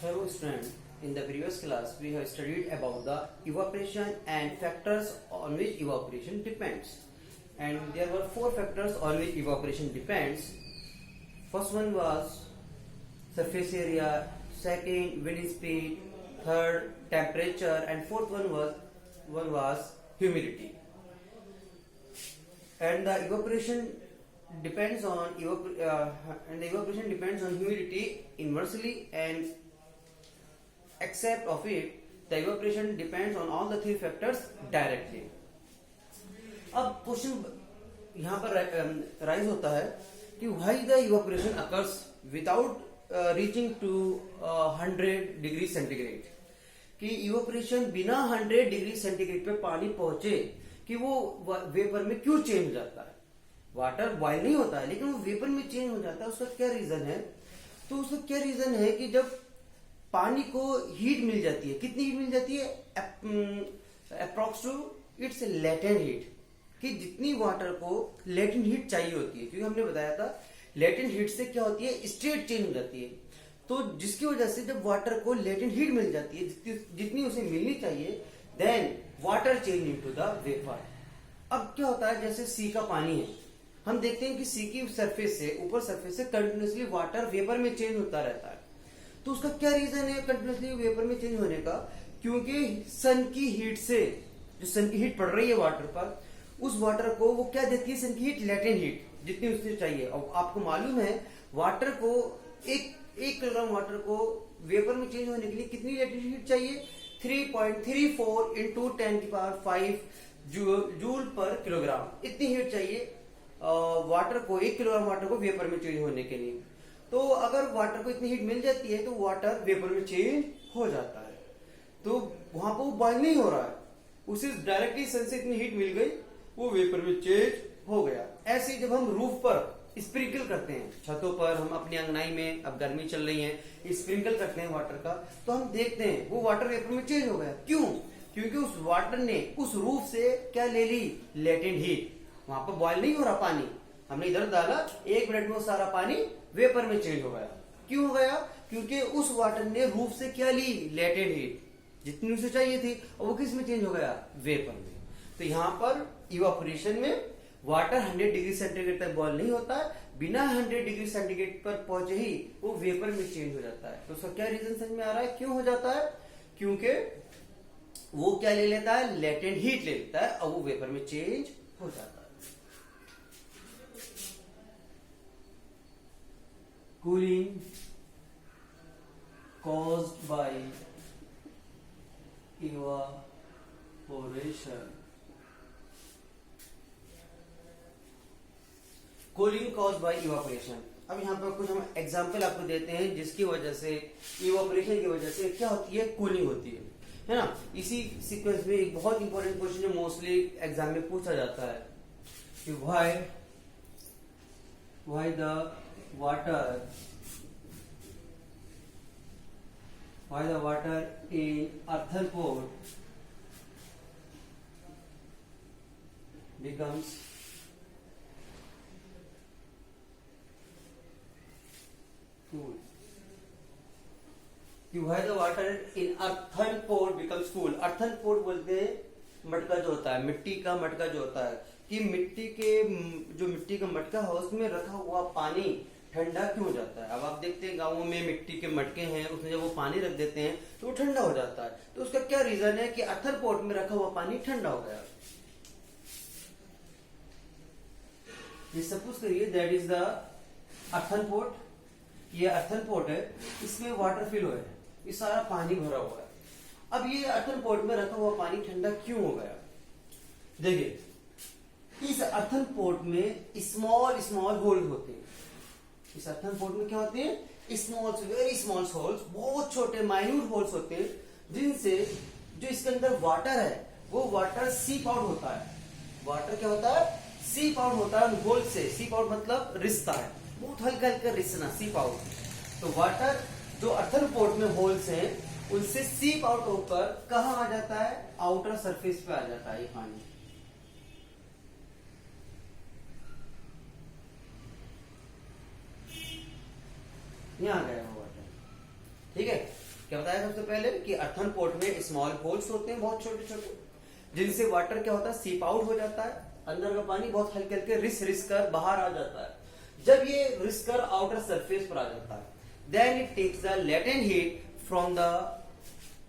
Hello student, in the previous class we have studied about the evaporation and factors on which evaporation depends. And there were four factors on which evaporation depends. First one was surface area, second wind speed, third temperature, and fourth one was humidity. And the evaporation depends on humidity inversely, and except of it the evaporation depends on all the three factors directly. अब question यहाँ पर rise होता है कि why the evaporation occurs without reaching to 100 degree centigrade, कि evaporation बिना 100 degree centigrade पे पानी पहुंचे कि वो वेपर में क्यों चेंज हो जाता है. वाटर बॉयल नहीं होता है लेकिन वो वेपर में चेंज हो जाता है. उसका क्या रीजन है? तो उसका क्या रीजन है कि जब पानी को हीट मिल जाती है, कितनी हीट मिल जाती है? Approx to its latent heat, कि जितनी वाटर को लेटेंट हीट चाहिए होती है, क्योंकि हमने बताया था लेटेंट हीट से क्या होती है, स्टेट चेंज हो जाती है. तो जिसकी वजह से जब वाटर को लेटेंट हीट मिल जाती है जितनी उसे मिलनी चाहिए, then water change into the vapour. अब क्या होता है, जैसे सी का पानी है, हम देखते हैं कि सी की सरफेस से, ऊपर सरफेस से कंटिन्यूसली वाटर वेपर में चेंज होता रहता है. तो उसका क्या रीजन है कंटिन्यूसली वेपर में चेंज होने का? क्योंकि सन की हीट से, जो सन की हीट पड़ रही है वाटर पर, उस वाटर को वो क्या देती है, सन की हीट, लेटेंट हीट, जितनी उससे चाहिए. और आपको मालूम है वाटर को एक किलोग्राम वाटर को वेपर में चेंज होने के लिए कितनी लेटेंट हीट चाहिए? 3.34 इंटू 10⁵ जूल पर किलोग्राम. इतनी हीट चाहिए वाटर को, 1 किलोग्राम वाटर को वेपर में चेंज होने के लिए. तो अगर वाटर को इतनी हीट मिल जाती है तो वाटर वेपर में चेंज हो जाता है. तो वहां पर वो बॉयल नहीं हो रहा है, उसे डायरेक्टली सन से इतनी हीट मिल गई, वो वेपर में चेंज हो गया. ऐसे जब हम रूफ पर स्प्रिंकल करते हैं, छतों पर, हम अपनी अंगनाई में, अब गर्मी चल रही है, स्प्रिंकल करते हैं वाटर का, तो हम देखते हैं वो वाटर वेपर में चेंज हो गया. क्यों? क्योंकि उस वाटर ने उस रूफ से क्या ले ली, लेटेंट हीट. वहां पर बॉयल नहीं हो रहा पानी, हमने इधर डाला, 1 मिनट में वो सारा पानी वेपर में चेंज हो गया. क्यों हो गया? क्योंकि उस वाटर ने रूफ से क्या ली, लेटेंट हीट, जितनी उसे चाहिए थी, और वो किस में चेंज हो गया, वेपर में. तो यहाँ पर इवापोरेशन में वाटर 100 डिग्री सेंटीग्रेड तक बॉयल नहीं होता है, बिना 100 डिग्री सेंटीग्रेड पर पहुंचे ही वो वेपर में चेंज हो जाता है. तो उसका क्या रीजन समझ में आ रहा है, क्यों हो जाता है? क्योंकि वो क्या ले लेता है, लेटेंट हीट ले लेता है, और वो वेपर में चेंज हो जाता है. Cooling caused by evaporation. Cooling cause by evaporation. अब यहाँ पर कुछ हम एग्जांपल आपको देते हैं जिसकी वजह से, इवापोरेशन की वजह से क्या होती है, कूलिंग होती है ना. इसी सीक्वेंस में एक बहुत इंपॉर्टेंट क्वेश्चन जो मोस्टली एग्जाम में पूछा जाता है कि why the water in earthen pot becomes cool. Why the water in earthen pot becomes cool? earthen pot बोलते हैं मटका जो होता है, मिट्टी का मटका जो होता है, कि मिट्टी का मटका है, उसमें रखा हुआ पानी ठंडा क्यों हो जाता है. अब आप देखते हैं गांवों में मिट्टी के मटके हैं, उसमें जब वो पानी रख देते हैं तो वो ठंडा हो जाता है. तो उसका क्या रीजन है कि अर्थन पोट में रखा हुआ पानी ठंडा हो गया. ये सपोज करिए that is the earthen pot. ये अर्थन पोट है, इसमें वाटर फिल हुआ है, ये सारा पानी भरा हुआ है. अब ये अर्थन पोट में रखा हुआ पानी ठंडा क्यों हो गया? देखिए, इस अर्थन पोट में स्मॉल होल होते हैं. इस अर्थन पोट में क्या होते हैं, वेरी स्मॉल होल्स, बहुत छोटे माइन्यूट होल्स होते हैं, जिनसे जो इसके अंदर वाटर है वो वाटर सीप आउट होता है. वाटर क्या होता है, सीप आउट होता है होल से. सीप आउट मतलब रिसता है, बहुत हल्का हल्का रिसना, सीप आउट. तो वाटर जो अर्थन पोट में होल्स हैं उनसे सीप आउट होकर कहाँ आ जाता है, आउटर सरफेस पे आ जाता है ये पानी. यहाँ आ गया वो वाटर. ठीक है, क्या बताया सबसे पहले कि अर्थन पोर्ट में स्मॉल होल्स होते हैं बहुत छोटे छोटे, जिनसे वाटर क्या होता है सीप आउट हो जाता है, अंदर का पानी बहुत हल्के हल्के रिस कर बाहर आ जाता है। जब ये रिस कर आउटर सरफेस पर आ जाता है, then it takes the latent heat from the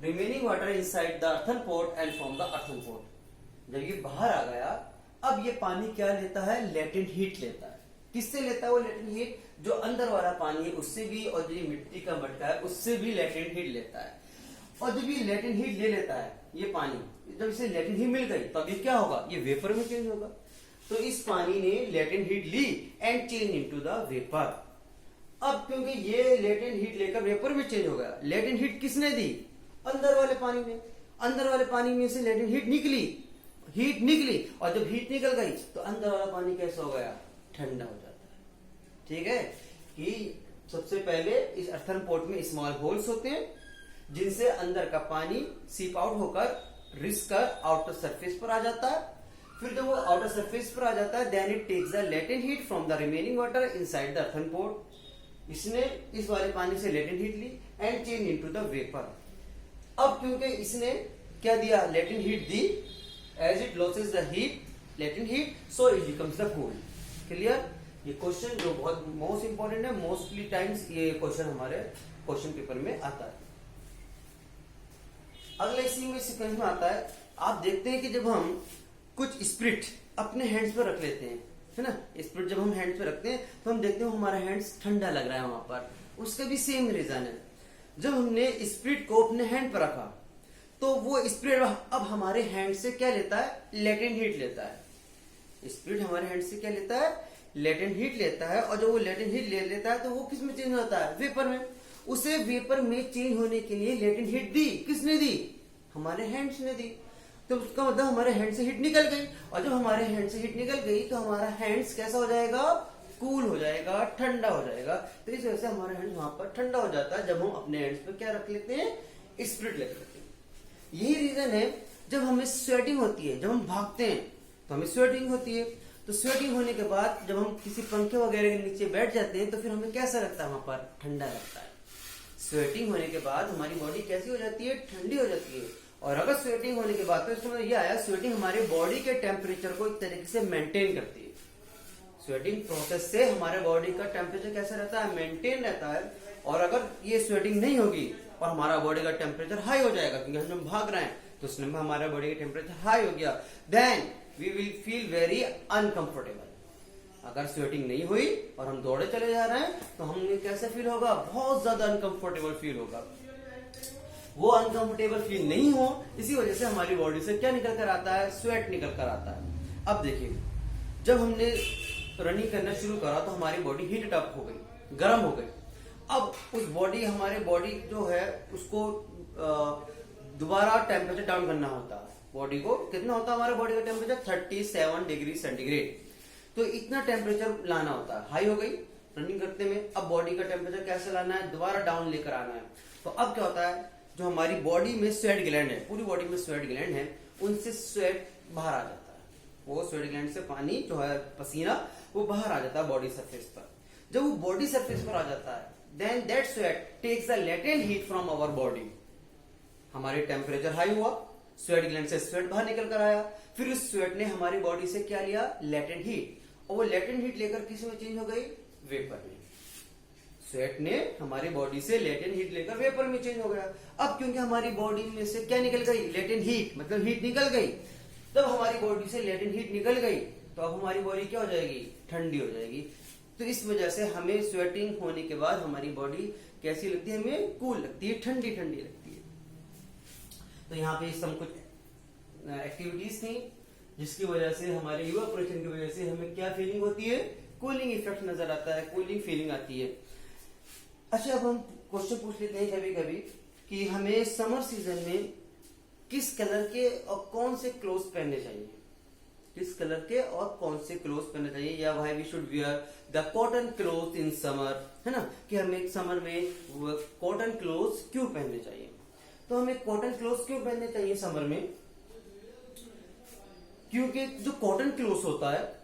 remaining water inside the earthen pot and from the earthen pot. जब ये बाहर आ गया, अब ये पानी क्या लेता है, लेटेंट हीट लेता है। किससे लेता है वो लेटेंट हीट, जो अंदर वाला पानी है उससे भी, और जो ये मिट्टी का मटका है उससे भी लेटेंट हीट लेता है। और जब ये लेटेंट हीट ले लेता है ये पानी, जब इसे लेटेंट हीट मिल गई तब ये क्या होगा, ये वेपर में चेंज होगा। तो इस पानी ने लेटेंट हीट ली and change into the vapour. अब क्योंकि ये लेटेंट हीट लेकर वेपर में चेंज हो गया, लेटेंट हीट किसने दी, अंदर वाले पानी में। अंदर वाले पानी में से लेटेंट हीट निकली, और जब हीट निकल गई तो अंदर वाला पानी कैसा हो गया, ठंडा हो जाता है। ठीक है, कि सबसे पहले इस अर्थन पोर्ट में स्मॉल होल्स होते हैं, जिनसे अंदर का पानी सीप आउट होकर रिस कर आउटर सरफेस पर आ जाता है। फिर जब वो आउटर सरफेस पर आ जाता है, then it takes the latent heat from the remaining water inside the earthen pot. इसने इस वाले पानी से लेटेंट हीट ली and change into the vapour. अब क्योंकि इसने क्या दिया, लेटेंट हीट दी, as it loses the heat latent heat, so it becomes the cool. Clear. ये क्वेश्चन जो बहुत मोस्ट इंपॉर्टेंट है, मोस्टली टाइम्स ये क्वेश्चन हमारे क्वेश्चन पेपर में आता है। अगला इसी में सीक्वेंस में आता है, आप देखते हैं कि जब हम कुछ स्पिरिट अपने हैंड्स पर रख लेते हैं, है ना, स्पिरिट जब हम हैंड्स पर रखते हैं तो हम देखते हैं हमारा हैंड्स ठंडा लग रहा है वहां पर। उसका भी सेम रीजन है, जब हमने स्पिरिट को अपने हैंड पर रखा तो वो स्पिरिट अब हमारे हैंड से क्या लेता है, लेटेंट हीट लेता है। स्पिरिट हमारे हैंड से क्या लेता है, लेटेंट हीट लेता है। और जब वो लेटेंट हीट ले लेता है तो वो किस में चेंज होता है, वेपर में। उसे वेपर में चेंज होने के लिए लेटेंट हीट दी, किसने दी, हमारे हैंड्स ने दी। तो उसका मतलब हमारे हैंड से हीट निकल गई, और जब हमारे हैंड से हीट निकल गई तो हमारा हैंड्स कैसा हो जाएगा, कूल हो जाएगा, ठंडा हो जाएगा। तो इस वजह से हमारा हैंड वहां पर ठंडा हो जाता है जब हम अपने हैंड्स पर क्या रख लेते हैं, स्पिरिट रख लेते हैं। यही रीजन है जब हमें स्वेटिंग होती है, जब हम भागते हैं तो हमें स्वेटिंग होती है। तो स्वेटिंग होने के बाद जब हम किसी पंखे वगैरह के नीचे बैठ जाते हैं तो फिर हमें कैसा लगता है, वहां पर ठंडा लगता है। स्वेटिंग होने के बाद हमारी बॉडी कैसी हो जाती है, ठंडी हो जाती है। और अगर स्वेटिंग होने के बाद, तो इसका मतलब यह आया, स्वेटिंग हमारे बॉडी के टेम्परेचर को एक तरीके से मेंटेन करती है। स्वेटिंग प्रोसेस से हमारे बॉडी का टेम्परेचर कैसा रहता है, मेंटेन रहता है। और अगर ये स्वेटिंग नहीं होगी और हमारा बॉडी का टेम्परेचर हाई हो जाएगा, क्योंकि हम भाग रहे हैं तो उसमें हमारा बॉडी का टेम्परेचर हाई हो गया, then we will feel very uncomfortable. अगर स्वेटिंग नहीं हुई और हम दौड़े चले जा रहे हैं तो हमें कैसे फील होगा, बहुत ज्यादा अनकंफर्टेबल फील होगा। वो अनकंफर्टेबल फील नहीं हो, इसी वजह से हमारी बॉडी से क्या निकल कर आता है, स्वेट निकल कर आता है। अब देखिए, जब हमने रनिंग करना शुरू करा तो हमारी बॉडी हीट अप हो गई, गर्म हो गई। अब उस बॉडी, हमारे बॉडी जो है उसको दोबारा टेम्परेचर डाउन करना होता है। बॉडी को कितना होता है, हमारे बॉडी का टेम्परेचर 37 डिग्री सेंटीग्रेड। तो इतना टेम्परेचर लाना होता है। हाई हो गई रनिंग करते में, अब बॉडी का टेम्परेचर कैसे लाना है, दोबारा डाउन लेकर आना है। तो अब क्या होता है, जो हमारी बॉडी में स्वेट ग्लैंड है, पूरी बॉडी में स्वेट ग्लैंड है, उनसे स्वेट बाहर आ जाता है। वो स्वेट ग्लैंड से पानी जो है, पसीना, वो बाहर आ जाता है बॉडी सरफेस पर। जब वो बॉडी सरफेस पर आ जाता है, then that sweat takes the latent heat from our body. हमारी टेम्परेचर हाई हुआ, स्वेट ग्लैंड से स्वेट बाहर निकल कर आया, फिर उस स्वेट ने हमारी बॉडी से क्या लिया, लेटेंट हीट। और वो लेटेंट हीट लेकर किस में चेंज हो गई, वेपर में। स्वेट ने हमारी बॉडी से लेटेंट हीट लेकर वेपर में चेंज हो गया। अब क्योंकि हमारी बॉडी में से क्या निकल गई, लेटेंट हीट, मतलब हीट निकल गई। जब हमारी बॉडी से लेटेंट हीट निकल गई तो अब हमारी बॉडी क्या हो जाएगी, ठंडी हो जाएगी। तो इस वजह से हमें स्वेटिंग होने के बाद हमारी बॉडी कैसी लगती है, हमें कूल लगती है, ठंडी ठंडी लगती है। तो यहाँ पे सब कुछ एक्टिविटीज थी जिसकी वजह से हमारे इवेपोरेशन की वजह से हमें क्या फीलिंग होती है, कूलिंग इफेक्ट नजर आता है, कूलिंग फीलिंग आती है। अच्छा, अब हम क्वेश्चन पूछ लेते हैं कभी कभी कि हमें समर सीजन में किस कलर के और कौन से क्लोथ पहनने चाहिए, किस कलर के और कौन से क्लोथ पहनने चाहिए, या why we should wear the cotton cloth in summer, है ना, कि हमें समर में कॉटन क्लोथ क्यों पहनने चाहिए। तो हमें कॉटन क्लोथ क्यों पहनने चाहिए समर में, क्योंकि जो कॉटन क्लोथ होता है,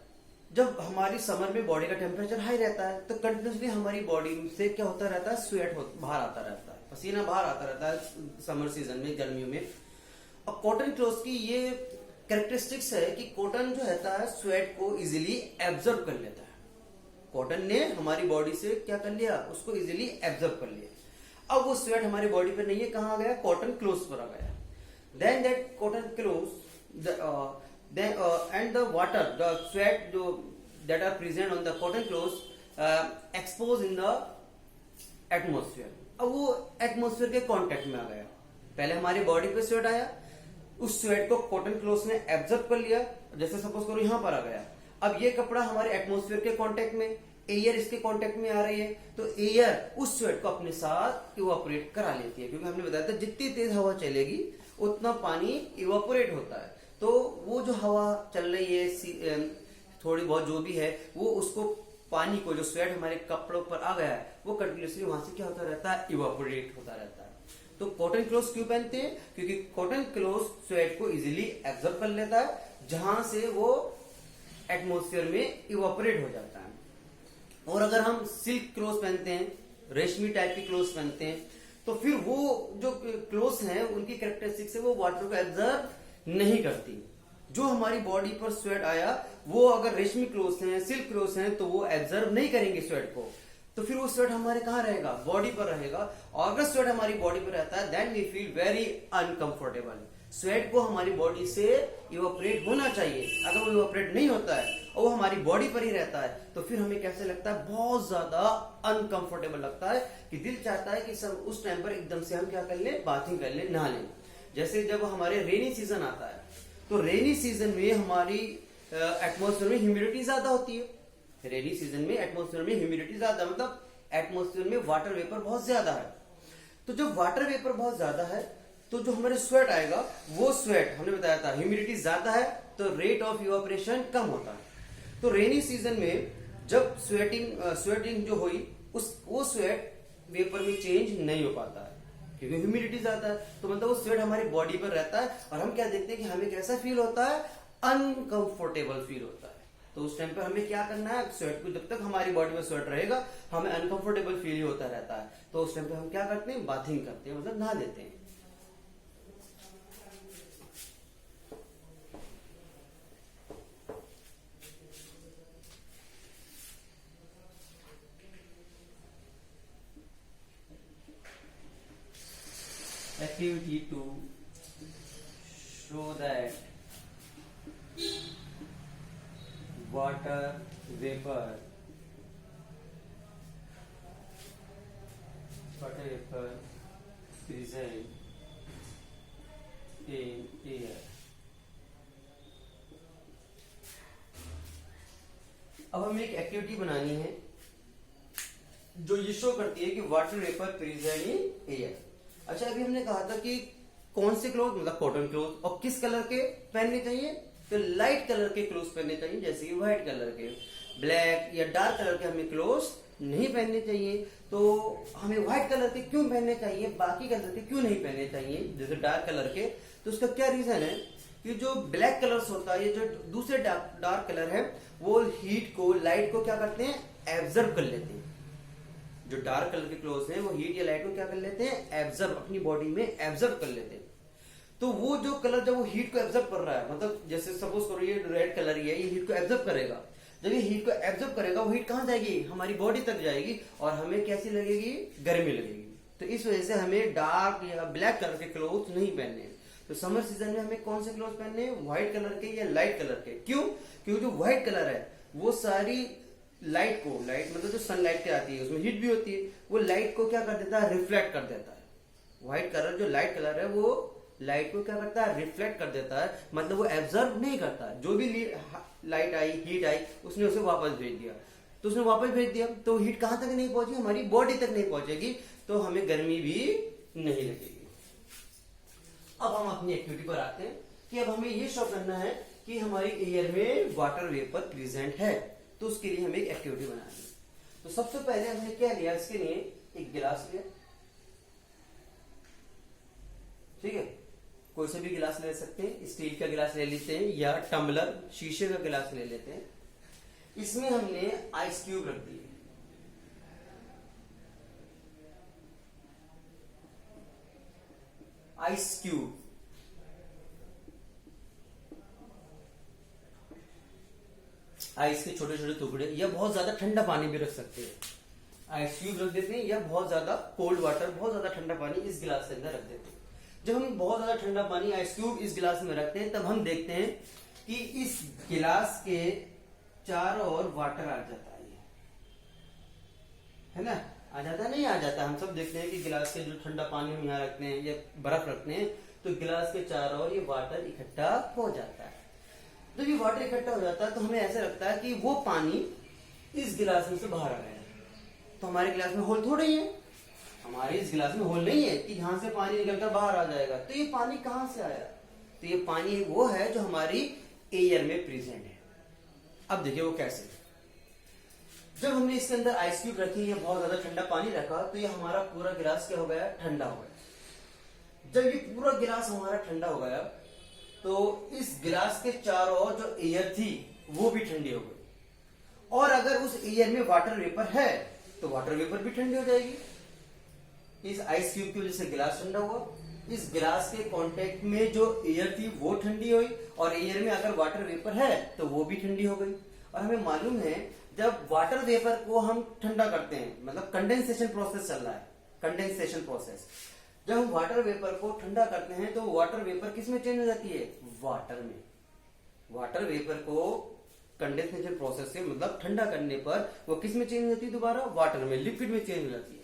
जब हमारी समर में बॉडी का टेम्परेचर हाई रहता है तो कंटिन्यूसली हमारी बॉडी से क्या होता रहता है, स्वेट बाहर आता रहता है। पसीना बाहर आता रहता है समर सीजन में, गर्मियों में। अब कॉटन क्लोथ की ये कैरेक्टरिस्टिक्स है कि कॉटन जो रहता है स्वेट को इजीली एब्जॉर्ब कर लेता है। कॉटन ने हमारी बॉडी से क्या कर लिया, उसको इजीली एब्जॉर्ब कर लिया। अब वो स्वेट हमारी बॉडी पे नहीं है, कहाँ गया, कॉटन क्लोथ पर आ गया। Then that cotton cloth and the water, the sweat जो that are present on the cotton cloth expose in the atmosphere. अब वो एटमोस्फियर के कांटेक्ट में आ गया। पहले हमारी बॉडी पे स्वेट आया, उस स्वेट को कॉटन क्लोथ ने एब्जॉर्ब कर लिया, जैसे सपोज करो यहां पर आ गया। अब ये कपड़ा हमारे एटमोस्फियर के कांटेक्ट में, एयर इसके कांटेक्ट में आ रही है, तो एयर उस स्वेट को अपने साथ इवापोरेट करा लेती है, क्योंकि हमने बताया था जितनी तेज हवा चलेगी उतना पानी इवापोरेट होता है। तो वो जो हवा चल रही है थोड़ी बहुत जो भी है, वो उसको पानी को, जो स्वेट हमारे कपड़ों पर आ गया है, वो कंटिन्यूसली वहां से क्या होता रहता है, इवापोरेट होता रहता है। तो कॉटन क्लोथ क्यों पहनते हैं, क्योंकि कॉटन क्लोथ स्वेट को इजीली एब्जॉर्ब कर लेता है, जहां से वो एटमोस्फियर में इवापोरेट हो जाता है। और अगर हम सिल्क क्लोथ पहनते हैं, रेशमी टाइप की क्लोथ पहनते हैं, तो फिर वो जो क्लोथ हैं उनकी कैरेक्टरिस्टिक्स है वो वाटर को एब्जॉर्ब नहीं करती। जो हमारी बॉडी पर स्वेट आया वो अगर रेशमी क्लोथ हैं, सिल्क क्लोथ हैं, तो वो एब्जॉर्ब नहीं करेंगे स्वेट को, तो फिर वो स्वेट हमारे कहाँ रहेगा, बॉडी पर रहेगा। और अगर स्वेट हमारी बॉडी पर रहता है then we feel very uncomfortable. Sweat को हमारी बॉडी से इवापोरेट होना चाहिए, अगर वो इवापोरेट नहीं होता है और वो हमारी बॉडी पर ही रहता है, तो फिर हमें कैसे लगता है, बहुत ज्यादा अनकंफर्टेबल लगता है, कि दिल चाहता है कि सब उस टाइम पर एकदम से हम क्या कर ले, बाथिंग कर ले, नहा लें। जैसे जब हमारे रेनी सीजन आता है, तो रेनी सीजन में हमारी एटमोस्फेयर में ह्यूमिडिटी ज्यादा होती है। रेनी सीजन में एटमोस्फेयर में ह्यूमिडिटी ज्यादा, मतलब एटमोस्फेयर में वाटर वेपर बहुत ज्यादा है। तो जब वाटर वेपर बहुत ज्यादा है तो जो हमारे स्वेट आएगा, वो स्वेट हमने बताया था ह्यूमिडिटी ज्यादा है तो रेट ऑफ इवापोरेशन कम होता है। तो रेनी सीजन में जब स्वेटिंग जो हुई, वो स्वेट वेपर में चेंज नहीं हो पाता है, क्योंकि ह्यूमिडिटी ज्यादा है। तो मतलब वो स्वेट हमारी बॉडी पर रहता है और हम क्या देखते हैं कि हमें कैसा फील होता है, अनकंफर्टेबल फील होता है। तो उस टाइम पर हमें क्या करना है, स्वेट को, जब तक हमारी बॉडी में स्वेट रहेगा हमें अनकंफर्टेबल फील होता रहता है, तो उस टाइम पर हम क्या करते हैं, बाथिंग करते हैं, मतलब नहा लेते हैं। Activity to show that water vapor present in air। अब हमें एक एक्टिविटी बनानी है जो ये शो करती है कि water vapour present in air. अच्छा, अभी हमने कहा था कि कौन से क्लोथ, मतलब कॉटन क्लोथ, और किस कलर के पहनने चाहिए, तो लाइट कलर के क्लोथ पहनने चाहिए, जैसे कि व्हाइट कलर के। ब्लैक या डार्क कलर के हमें क्लोथ नहीं पहनने चाहिए। तो हमें व्हाइट कलर के क्यों पहनने चाहिए, बाकी कलर के क्यों नहीं पहनने चाहिए, जैसे डार्क कलर के? तो उसका क्या रीजन है कि जो ब्लैक कलर्स होता है, ये जो दूसरे डार्क कलर है, वो हीट को, लाइट को क्या करते हैं, एब्जॉर्ब कर लेते हैं। जो डार्क कलर के क्लोथ्स हैं वो हीट या लाइट को क्या कर लेते हैं, एब्जॉर्ब, अपनी बॉडी में एब्जॉर्ब कर लेते हैं। तो वो जो कलर जब वो हीट को एब्जॉर्ब कर रहा है, मतलब जैसे सपोज करो ये रेड कलर ही है, ये हीट को एब्जॉर्ब करेगा। जब ये हीट को एब्जॉर्ब करेगा, वो हीट कहां जाएगी, हमारी बॉडी तक जाएगी और हमें कैसी लगेगी, गर्मी लगेगी। तो इस वजह से हमें डार्क या ब्लैक कलर के क्लोथ नहीं पहनने। तो समर सीजन में हमें कौन से क्लोथ पहनने हैं, व्हाइट कलर के या लाइट कलर के। क्यों? क्योंकि जो व्हाइट कलर है वो सारी लाइट को, लाइट मतलब जो सनलाइट के आती है उसमें हीट भी होती है, वो लाइट को क्या कर देता है, रिफ्लेक्ट कर देता है। व्हाइट कलर, जो लाइट कलर है, वो लाइट को क्या करता है, रिफ्लेक्ट कर देता है, मतलब वो एब्जॉर्ब नहीं करता है। जो भी लाइट आई, हीट आई, उसने उसे वापस भेज दिया। तो उसने वापस भेज दिया तो हीट कहां तक नहीं पहुंची, हमारी बॉडी तक नहीं पहुंचेगी, तो हमें गर्मी भी नहीं लगेगी। अब हम अपनी एक्टिविटी पर आते हैं कि अब हमें ये शो करना है कि हमारी एयर में वाटर वेपर प्रेजेंट है, तो उसके लिए हमें एक एक्टिविटी बनानी है। तो सबसे पहले हमने क्या लिया, इसके लिए एक गिलास लिया, ठीक है, कोई से भी गिलास ले सकते हैं, स्टील का गिलास ले लेते हैं या टम्बलर, शीशे का गिलास ले लेते हैं। इसमें हमने आइस क्यूब रख दिए, आइस क्यूब, आइस के छोटे छोटे टुकड़े, या बहुत ज्यादा ठंडा पानी भी रख सकते हैं, आइस क्यूब रख देते हैं, या बहुत ज्यादा कोल्ड वाटर, बहुत ज्यादा ठंडा पानी इस गिलास के अंदर रख देते हैं। जब हम बहुत ज्यादा ठंडा पानी आइस क्यूब इस गिलास में रखते हैं, तब हम देखते हैं कि इस गिलास के चारों ओर वाटर आ जाता है ना, आ जाता है, नहीं आ जाता। हम सब देखते हैं कि गिलास के जो ठंडा पानी हम यहाँ रखते हैं या बर्फ रखते हैं, तो गिलास के चारों ओर ये वाटर इकट्ठा हो जाता है। जब ये वाटर इकट्ठा हो जाता है तो हमें ऐसा लगता है कि वो पानी इस गिलास में से बाहर आ गया है। तो हमारे गिलास में होल थोड़ा ही है, हमारे इस गिलास में होल नहीं है कि यहां से पानी निकलकर बाहर आ जाएगा। तो ये पानी कहां से आया? तो ये पानी वो है जो हमारी एयर में प्रेजेंट है। अब देखिए वो कैसे। जब हमने इसके अंदर आइस क्यूब रखी है, बहुत ज्यादा ठंडा पानी रखा, तो ये हमारा पूरा गिलास क्या हो गया? ठंडा हो गया। जब ये पूरा गिलास हमारा ठंडा हो गया, तो इस गिलास के चारों ओर जो एयर थी वो भी ठंडी हो गई। और अगर उस एयर में वाटर वेपर है तो वाटर वेपर भी ठंडी हो जाएगी। इस आइस क्यूब की वजह से गिलास ठंडा हुआ, इस गिलास के कांटेक्ट में जो एयर थी वो ठंडी हुई, और एयर में अगर वाटर वेपर है तो वो भी ठंडी हो गई। और हमें मालूम है जब वाटर वेपर को हम ठंडा करते हैं, मतलब कंडेंसेशन प्रोसेस चल रहा है, कंडेंसेशन प्रोसेस, जब हम वाटर वेपर को ठंडा करते हैं तो वाटर वेपर किस में चेंज हो जाती है? वाटर में। वाटर वेपर को कंडेंसेशन प्रोसेस से मतलब ठंडा करने पर वो किस में चेंज हो जाती है? दोबारा वाटर में, लिक्विड में चेंज हो जाती है।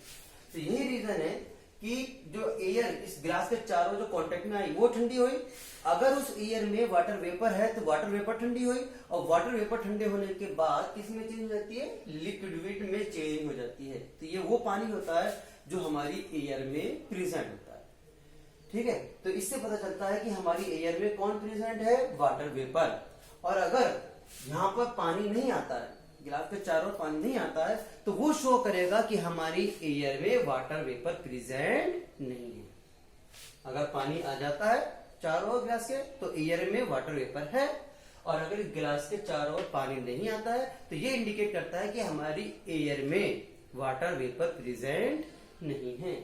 तो यही रीजन है कि जो एयर इस गिलास के चारों जो कांटेक्ट में आई वो ठंडी हुई, अगर उस एयर में वाटर वेपर है तो वाटर वेपर ठंडी हुई, और वाटर वेपर ठंडे होने के बाद किस में चेंज हो जाती है? लिक्विड में चेंज हो जाती है। तो ये वो पानी होता है जो हमारी एयर में प्रेजेंट होता है। ठीक है, तो इससे पता चलता है कि हमारी एयर में कौन प्रेजेंट है? Water vapour. और अगर यहाँ पर पानी नहीं आता है, गिलास के चारों पानी नहीं आता है, तो वो शो करेगा कि हमारी एयर में वाटर वेपर प्रेजेंट नहीं है। अगर पानी आ जाता है चारों ओर गिलास के तो एयर में वाटर वेपर है, और अगर गिलास के चारों ओर पानी नहीं आता है तो ये इंडिकेट करता है कि हमारी एयर में वाटर वेपर प्रेजेंट नहीं है।